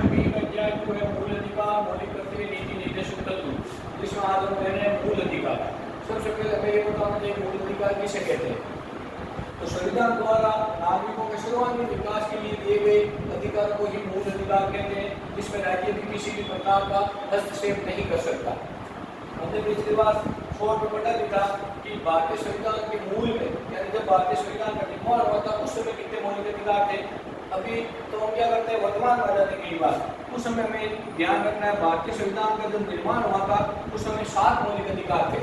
B का क्या जो है मूल अधिकार, मौलिक कर्तव्य, नीति निर्देशक तत्व। इसमें आज हम कह रहे हैं मूल अधिकार। सबसे पहले हमें ये बताना चाहिए मूल अधिकार किसे कहते हैं। तो संविधान द्वारा नागरिकों के सर्वांगीण विकास के लिए दिए गए अधिकारों को ही मूल अधिकार कहते हैं, जिसमें राज्य भी किसी भी प्रकार का हस्तक्षेप नहीं कर सकता। हमने पिछली बार शोध में पढ़ा भी था कि भारतीय संविधान के मूल में, यानी जब भारतीय संविधान का निर्माण हुआ था उस समय कितने मौलिक अधिकार थे। अभी तो हम क्या करते हैं, वर्तमान में आ जाते हैं कई बार। उस समय में ध्यान रखना है, भारतीय संविधान का जब निर्माण हुआ था उस समय 7 मौलिक अधिकार थे।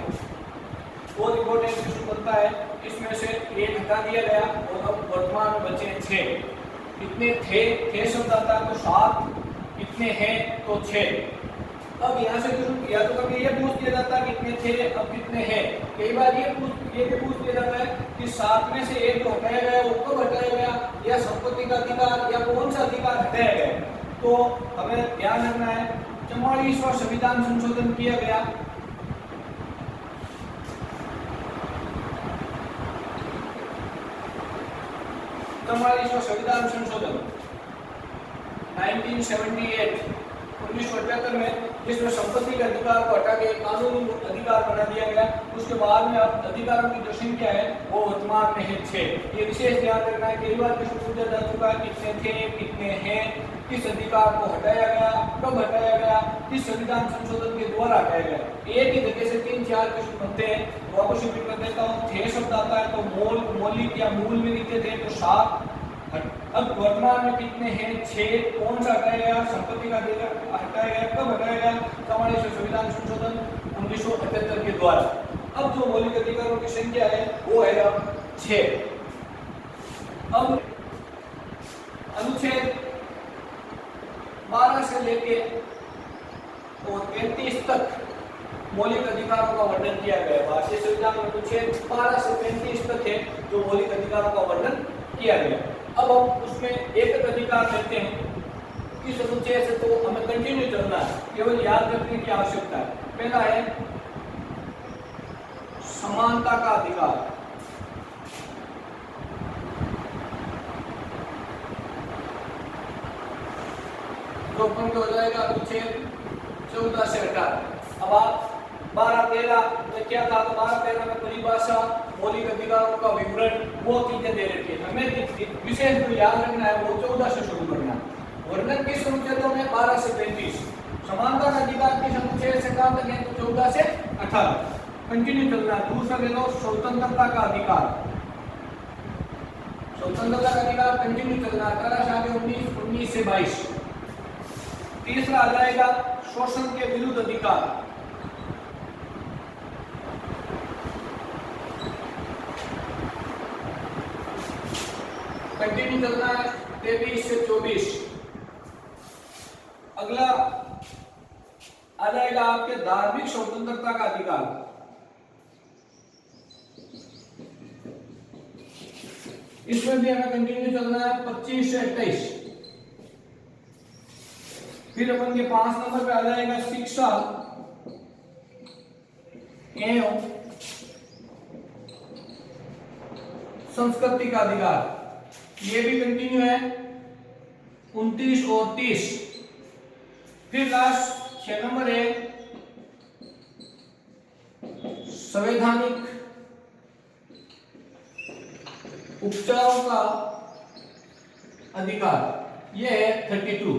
और इम्पोर्टेंट इशू बनता है, इसमें से एक हटा दिया गया और अब वर्तमान में बचे 6। कितने थे शब्द आता है तो 7, कितने हैं तो 6। अब यहाँ से या तो कभी ये पूछ लिया जाता है कितने थे, अब कितने हैं। कई बार ये भी पूछ लिया जाता है कि 7 में से एक जो हटाया गया वो कब हटाया गया, या संपत्ति का अधिकार या कौन सा अधिकार हटाया गया। तो हमें ध्यान रखना है 44वां संविधान संशोधन किया गया। संविधान संशोधन 1978 1978 में, जिसमें संपत्ति के अधिकार को हटा के कानूनी अधिकार बना दिया गया। उसके बाद में अब अधिकारों की जो संख्या है वो वर्तमान में है 6। ये विशेष ध्यान रखना है, कई बार प्रश्न पूछा जा चुका है कितने थे, कितने हैं, किस अधिकार को हटाया गया, कब हटाया गया, किस संविधान संशोधन के द्वारा हटाया गया। एक ही जगह से 3-4 प्रश्न बनते हैं। वापस रिपीट कर देता हूँ, थे शब्द आता है तो मौलिक या मूल में लिखते थे तो 7। अब वर्तमान में कितने हैं 6। कौन सा हटाया गया, संपत्ति का अधिकार हटाया गया, कब हटाया गया, 44वां संविधान संशोधन 1978 के द्वारा। अब जो मौलिक अधिकारों की संख्या है वो है अब 6। अब अनुच्छेद 12 से लेके और 33 तक मौलिक अधिकारों का वर्णन किया गया है। भारतीय संविधान में अनुच्छेद 12 से 35 तक है जो मौलिक अधिकारों का वर्णन किया गया। अब हम उसमें एक अधिकार लेते हैं इस अनुच्छेद से, तो हमें कंटिन्यू चलना है, केवल याद रखने की आवश्यकता है। पहला है समानता का अधिकार। जो पंक्ति हो जाएगा अनुच्छेद 14 से 18। अब आप 12-13 में क्या था, तो 12-13 में परिभाषा, मौलिक अधिकारों का विवरण, वो चीजें दे रखी है। हमें विशेष जो याद रखना है वो 14 से शुरू करना है। वर्णन किस अनुच्छेदों में, 12 से 35। समानता का अधिकार किस अनुच्छेद से कहां तक है, तो 14 से 18। कंटिन्यू चलना है। दूसरा ले लो स्वतंत्रता का अधिकार। स्वतंत्रता का अधिकार कंटिन्यू चलना है, 18 से आगे 19, 19 से 22। तीसरा आ जाएगा शोषण के विरुद्ध अधिकार। कंटिन्यू चलना है 23 से 24। अगला आ जाएगा आपके धार्मिक स्वतंत्रता का अधिकार। इसमें भी हमें कंटिन्यू चलना है 25 से 28। फिर अपन के 5 नंबर पे आ जाएगा शिक्षा एवं संस्कृति का अधिकार। ये भी कंटिन्यू है 29 और 30। फिर लास्ट 6 नंबर है संवैधानिक उपचारों का अधिकार। ये है 32।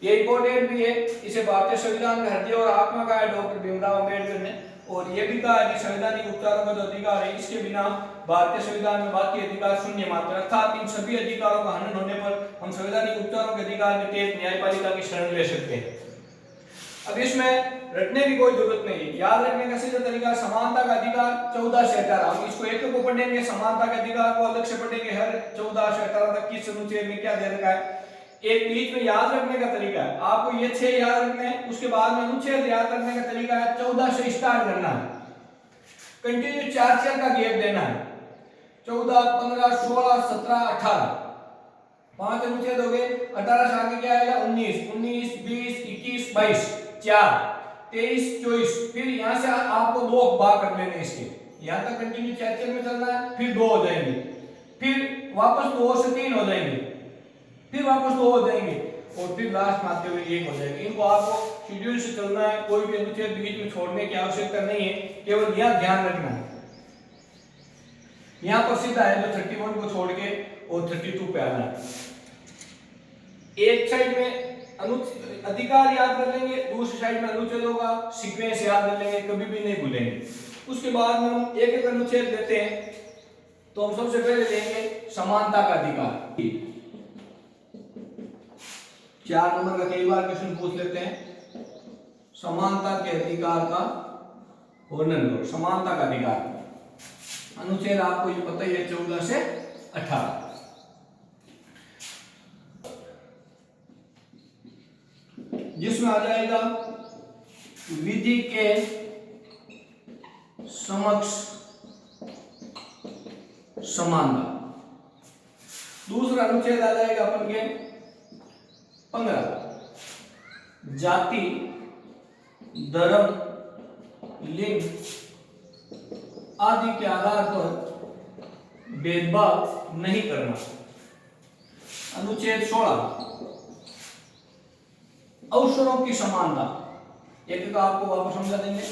ये इंपॉर्टेंट भी है, इसे भारतीय संविधान का हृदय और आत्मा का है डॉक्टर भीमराव अम्बेडकर ने। और ये भी कहा है कि संवैधानिक उपचारों का जो अधिकार है इसके बिना भारतीय संविधान में बाकी अधिकार शून्य मात्र, अर्थात इन सभी अधिकारों का हनन होने पर हम संवैधानिक उपचारों के अधिकार के तहत न्यायपालिका की शरण ले सकते हैं। अब इसमें रटने की कोई जरूरत नहीं है, याद रखने का सीधा तरीका समानता का अधिकार 14 से 18। हम इसको एक को पढ़ेंगे, समानता के अधिकार को अलग से पढ़ेंगे, हर 14 से 18 तक किस अनुच्छेद में क्या दे रखा है। एक बीच में याद रखने का तरीका है, आपको ये 6 याद रखने हैं, उसके बाद में अनुच्छेद याद रखने का तरीका है 14 से स्टार्ट करना है, कंटिन्यू 4-4 का गैप देना है। 14, 15, 16, 17, 18 5 अनुच्छेद हो गए। 18 से आगे क्या आएगा 19, 19, 20, 21, 22, 4, 23, 24। फिर यहाँ से आपको 2 भाग कर लेने इसके, यहाँ तक कंटिन्यू 4-4 में चलना है, फिर 2 हो जाएंगे, फिर वापस 2 से 3 हो जाएंगे, फिर वापस 2 हो जाएंगे और फिर लास्ट में आते हुए 1 हो जाएगा। इनको आपको शेड्यूल से चलना है, कोई भी अनुच्छेद बीच में छोड़ने की आवश्यकता नहीं है, केवल यह ध्यान रखना है यहाँ पर सीधा है जो 31 को छोड़ के और 32 पे आना है। एक साइड में अधिकार याद कर लेंगे, दूसरी साइड में अनुच्छेद होगा, सीक्वेंस याद कर लेंगे, कभी भी नहीं भूलेंगे। उसके बाद में हम एक एक अनुच्छेद लेते हैं। तो हम सबसे पहले लेंगे समानता का अधिकार। 4 नंबर का कई बार क्वेश्चन पूछ लेते हैं, समानता के अधिकार का वर्णन करो। समानता का अधिकार अनुच्छेद आपको ये पता ही है 14 से 18। जिसमें आ जाएगा विधि के समक्ष समानता। दूसरा अनुच्छेद आ जाएगा अपन के 15, जाति, धर्म, लिंग आदि के आधार पर भेदभाव नहीं करना। अनुच्छेद 16, अवसरों की समानता। एक का आपको वापस समझा देंगे।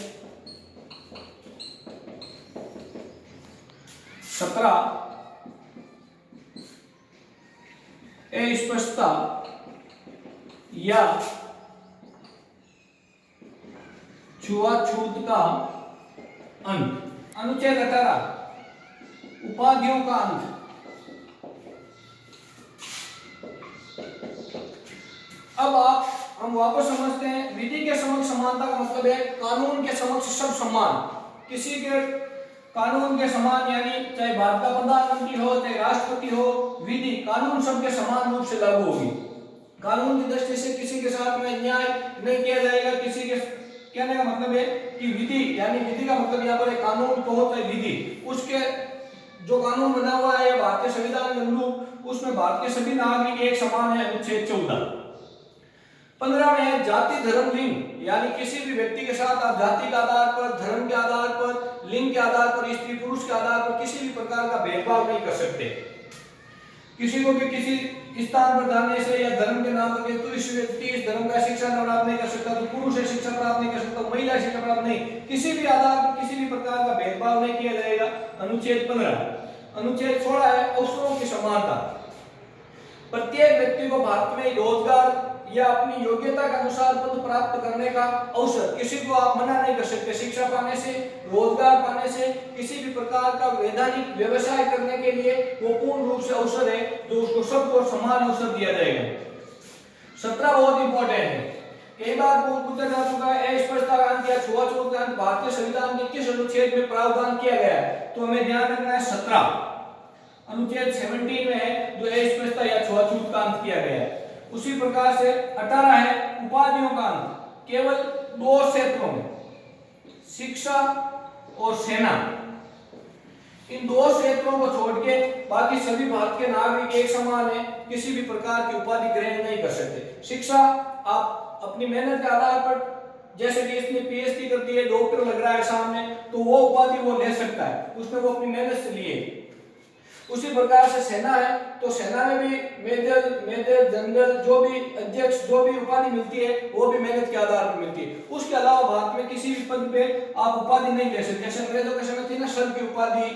17, अस्पष्टता या छुआछूत का अंत। अनुच्छेद 18, उपाधियों का अंत। अब हम वापस समझते हैं, विधि के समक्ष समानता का मतलब है कानून के समक्ष सब समान। किसी के कानून के समान यानी चाहे भारत का प्रधानमंत्री हो, चाहे राष्ट्रपति हो, विधि कानून सबके समान रूप से लागू होगी। कानून की दृष्टि से किसी के साथ में अन्याय नहीं किया जाएगा। किसी के कहने का मतलब है कि विधि यानी विधि का मतलब यहाँ पर एक कानून को होता है विधि, उसके जो कानून बना हुआ है भारतीय संविधान के अनुरूप, उसमें भारत के सभी नागरिक एक समान है। अनुच्छेद 14। 15 में है जाति, धर्म, लिंग यानी किसी भी व्यक्ति के साथ आप जाति के आधार पर, धर्म के आधार पर, लिंग के आधार पर, स्त्री पुरुष के आधार पर किसी भी प्रकार का भेदभाव नहीं कर सकते। किसी को भी किसी स्थान पर जाने से या धर्म के नाम पर तो इस व्यक्ति इस धर्म का शिक्षा प्राप्त नहीं कर सकता, तो पुरुष है शिक्षा प्राप्त नहीं कर सकता, महिला शिक्षा प्राप्त नहीं, किसी भी आधार पर किसी भी प्रकार का भेदभाव नहीं किया जाएगा। अनुच्छेद 15। अनुच्छेद 16 है अवसरों की समानता। प्रत्येक व्यक्ति को भारत में रोजगार या अपनी योग्यता के अनुसार पद प्राप्त करने का अवसर, किसी को आप मना नहीं कर सकते। शिक्षा पाने से, रोजगार पाने से, किसी भी प्रकार का वैधानिक व्यवसाय करने के लिए वो पूर्ण रूप से अवसर है जो उसको सबको समान अवसर दिया जाएगा। 17 बहुत इंपॉर्टेंट है, कई बार पूछा जा चुका है, अस्पष्टता का अंत या छुआछूत का अंत भारतीय संविधान के किस अनुच्छेद में प्रावधान किया गया है? तो हमें ध्यान रखना है 17 अनुच्छेद 17 में है जो अस्पष्टता या छुआछूत का अंत किया गया है। उसी प्रकार से 18 है उपाधियों का अंत। केवल 2 क्षेत्रों में, शिक्षा और सेना, इन 2 क्षेत्रों को छोड़ के बाकी सभी भारत के नागरिक एक समान है, किसी भी प्रकार की उपाधि ग्रहण नहीं कर सकते। शिक्षा आप अपनी मेहनत के आधार पर, जैसे कि इसने पीएचडी कर दी है, डॉक्टर लग रहा है सामने, तो वो उपाधि वो ले सकता है, उसने वो अपनी मेहनत से लिए। उसी प्रकार से सेना है तो सेना में भी मेजर जनरल जो भी अध्यक्ष जो भी उपाधि मिलती है वो भी मेहनत के आधार पर मिलती है। उसके अलावा भारत में किसी भी पद पे आप उपाधि नहीं ले सकते। जैसे अंग्रेजों के समय थी ना सर की उपाधि,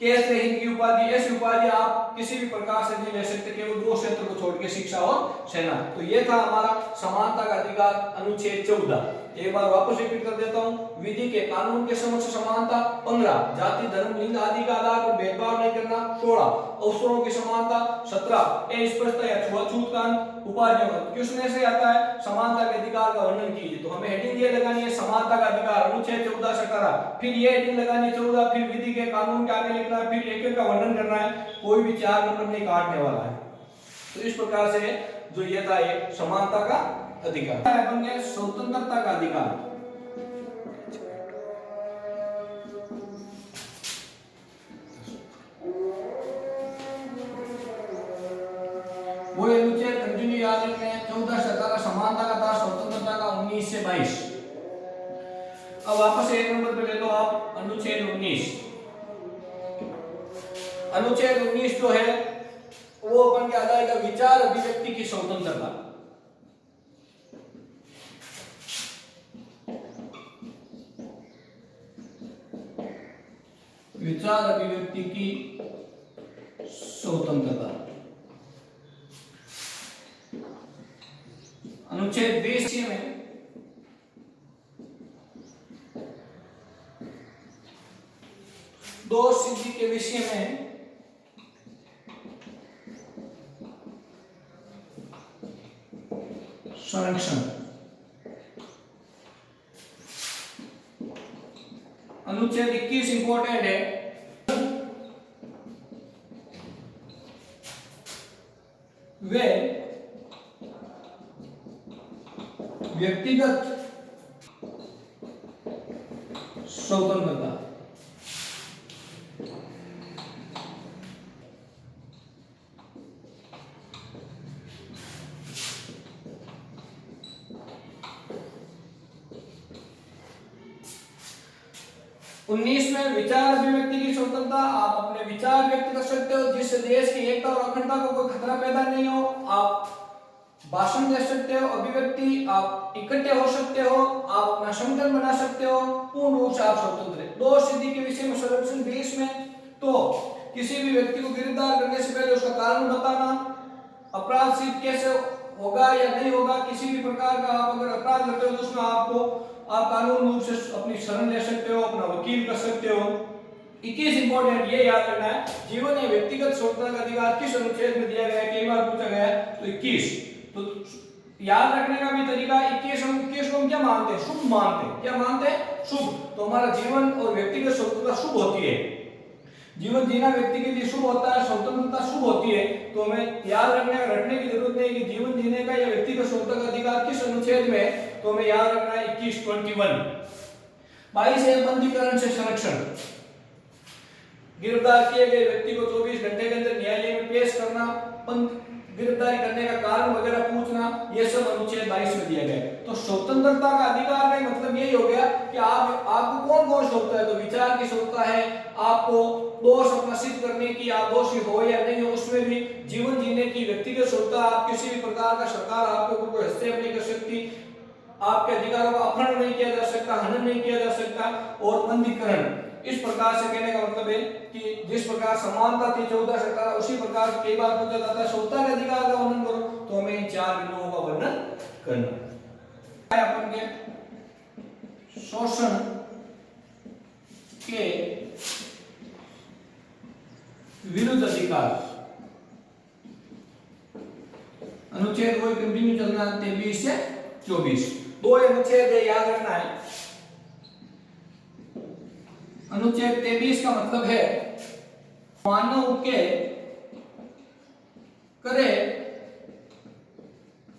केस हिंद की उपाधि, ऐसी उपाधि आप किसी भी प्रकार से नहीं ले सकते, केवल 2 क्षेत्र को छोड़ के, शिक्षा और सेना। तो ये था हमारा समानता का अधिकार अनुच्छेद 14। एक बार वापस रिपीट कर देता हूं, विधि के कानून के समक्ष समानता 15, जाति, धर्म, लिंग आदि का आधार पर भेदभाव नहीं करना 16, अवसरों की समानता 17, अस्पष्टता या छुआछूत का अंत, उपाधियों का। क्वेश्चन ऐसे आता है समानता के अधिकार का वर्णन कीजिए, तो हमें हेडिंग ये लगानी है समानता का अधिकार अनुच्छेद 14 से 18, फिर ये हेडिंग लगानी है 14, फिर विधि के कानून के आगे लिखना है, फिर एक-एक का वर्णन करना है, कोई भी 4 नंबर नहीं काटने वाला है। तो इस प्रकार से जो ये था ये समानता का अधिकार। अपन के स्वतंत्रता का अधिकार, वो अनुच्छेद कंटिन्यू याद रखते हैं। 14 से 17 समानता का था, स्वतंत्रता का 19 से 22। अब वापस 1 नंबर पे ले लो आप अनुच्छेद 19। अनुच्छेद 19 जो है वो अपन क्या आ जाएगा, विचार अभिव्यक्ति की स्वतंत्रता। विचार अभिव्यक्ति की स्वतंत्रता। अनुच्छेद 20 में दोष सिद्धि के विषय में संरक्षण। अनुच्छेद 21 इंपॉर्टेंट है। वे व्यक्तिगत स्वतंत्रता। उन्नीस में विचार अभिव्यक्ति की स्वतंत्रता। आप अपने विचार व्यक्त कर सकते हो जिससे देश की एकता और अखंडता को कोई खतरा पैदा नहीं हो। आप भाषण दे सकते हो, अभिव्यक्ति, आप इकट्ठे हो सकते हो, आप अपना संगठन बना सकते हो, पूर्ण रूप से आप स्वतंत्र हैं। दोष सिद्धि के विषय में संरक्षण 20 में तो किसी भी व्यक्ति को गिरफ्तार करने से पहले उसका कारण बताना, अपराध सिद्ध कैसे होगा या नहीं होगा, किसी भी प्रकार का आप अगर अपराध करते हो तो उसमें आप कानून रूप से अपनी शरण ले सकते हो, अपना वकील कर सकते हो। 21 इंपॉर्टेंट ये याद रखना है, जीवन या व्यक्तिगत स्वतंत्रता का अधिकार किस अनुच्छेद में दिया गया है, कई बार पूछा गया है। तो 21 तो याद रखने का भी तरीका 21 को हम क्या मानते हैं, शुभ मानते हैं। क्या मानते हैं, शुभ। तो हमारा जीवन और व्यक्तिगत स्वतंत्रता शुभ होती है, जीवन जीना व्यक्ति के लिए शुभ होता है, स्वतंत्रता शुभ होती है। तो हमें याद रखने की जरूरत नहीं है कि जीवन जीने का या व्यक्तिगत स्वतंत्रता का अधिकार किस अनुच्छेद में है। तो हमें याद रखना है 21-21। 22 है बंदीकरण से संरक्षण। गिरफ्तार किए गए व्यक्ति को 24 घंटे के अंदर न्यायालय में पेश करना, गिरफ्तारी करने का कारण वगैरह पूछना, ये सब अनुच्छेद 22 में दिया गया है। तो स्वतंत्रता का अधिकार का मतलब यही हो गया कि आपको कौन कौन स्वतंत्रता है। तो विचार की स्वतंत्रता है, आपको दोष अपना सिद्ध करने की, आप दोषी हो या नहीं हो उसमें भी, जीवन जीने की व्यक्तिगत स्वतंत्रता, आप किसी भी प्रकार का सरकार आपके ऊपर कोई हस्तक्षेप नहीं कर सकती, आपके अधिकारों का अपहरण नहीं किया जा सकता, हनन नहीं किया जा सकता। और बंदीकरण, इस प्रकार से कहने का मतलब है कि जिस प्रकार समानता थी 14 से 18 उसी प्रकार कई बार पूछा जाता है स्वतंत्रता के अधिकार का वर्णन करो, तो हमें इन 4 बिंदुओं का वर्णन करना है। अपन के शोषण के विरुद्ध अधिकार, अनुच्छेद वही कंटिन्यू चलना 23 से 24। दो अनुच्छेद याद रखना है। अनुच्छेद 23 का मतलब है मानव के करे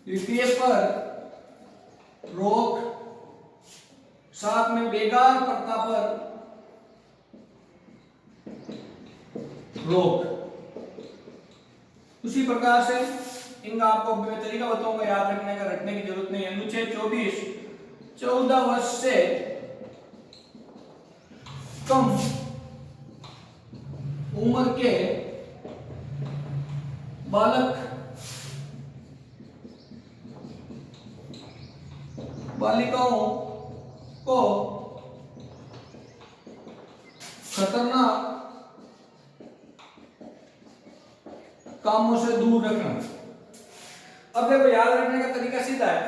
विक्रिय पर रोक, साथ में बेगार प्रथा पर रोक। उसी प्रकार से इनका आपको मैं तरीका बताऊंगा, याद रखने की जरूरत नहीं है। अनुच्छेद 24 14 वर्ष से कम उम्र के बालक बालिकाओं को खतरनाक कामों से दूर रखना। अब देखो याद रखने का तरीका सीधा है,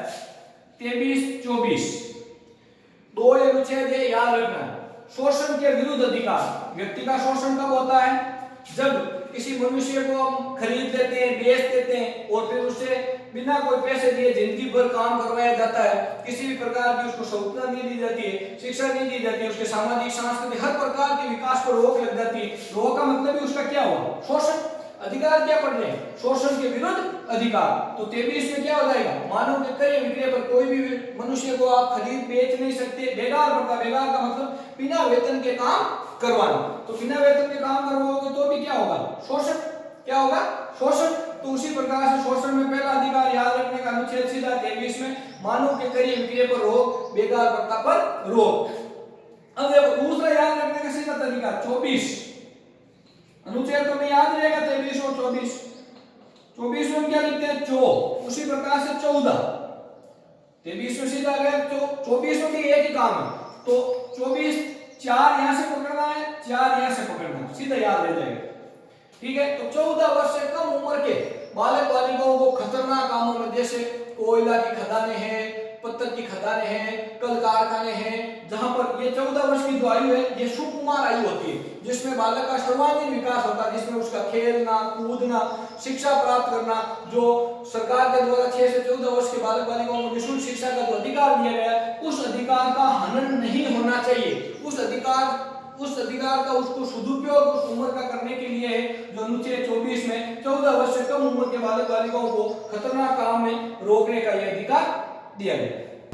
23-24 दो अनुच्छेद है, याद रखना है। शोषण के विरुद्ध अधिकार, व्यक्ति का शोषण कब होता है, जब किसी मनुष्य को हम खरीद लेते हैं, बेच देते हैं और फिर उससे बिना कोई पैसे दिए जिंदगी भर काम करवाया जाता है, किसी भी प्रकार की उसको सुविधा नहीं दी जाती है, शिक्षा नहीं दी जाती है, उसके सामाजिक सांस्कृतिक हर प्रकार के विकास पर रोक लग जाती है। रोक का मतलब ही उसका क्या हुआ, शोषण। अधिकार क्या पढ़ रहे हैं, शोषण के विरुद्ध अधिकार। तो 23 में क्या हो जाएगा, मानव के क्रय विक्रय पर कोई भी मनुष्य को आप खरीद बेच नहीं सकते। बेगार पड़ता, बेगार का मतलब बिना वेतन के काम करवाना। तो बिना वेतन के काम करवाओगे तो भी क्या होगा, शोषण। क्या होगा, शोषण। तो उसी प्रकार से शोषण में पहला अधिकार याद रखने का अनुच्छेद सीधा 23 में मानव के क्रय विक्रय पर रोक, बेगार प्रथा पर रोक। अब देखो दूसरा याद रखने का सीधा तरीका 24 अनुच्छेद तो में याद रहेगा 23 और 24। 24 में क्या लिखते हैं 24, उसी प्रकार से 14, 23 में सीधा गए 24 में भी एक ही काम है, तो 24 4 यहां से पकड़ना है, 4 यहां से पकड़ना है, सीधा याद रह जाएगा। ठीक है, तो 14 वर्ष से कम उम्र के बालक बालिकाओं को खतरनाक कामों में, जैसे कोयला की खदानें हैं, पत्थर की खदानें हैं, कल कारखाने हैं, जहां पर ये 14 वर्ष की जो आयु है ये सुकुमार आयु होती है, जिसमें बालक का सर्वांगीण विकास होता है, जिसमें उसका खेलना कूदना शिक्षा प्राप्त करना, जो सरकार के द्वारा 6 से 14 वर्ष के बालक बालिकाओं को निःशुल्क शिक्षा का जो अधिकार दिया गया है, उस अधिकार का हनन नहीं होना चाहिए। उस अधिकार का उसको सदुपयोग उस उम्र का करने के लिए है, जो अनुच्छेद 24 में 14 वर्ष से कम उम्र के बालक बालिकाओं को खतरनाक काम में रोकने का यह अधिकार दिया गया।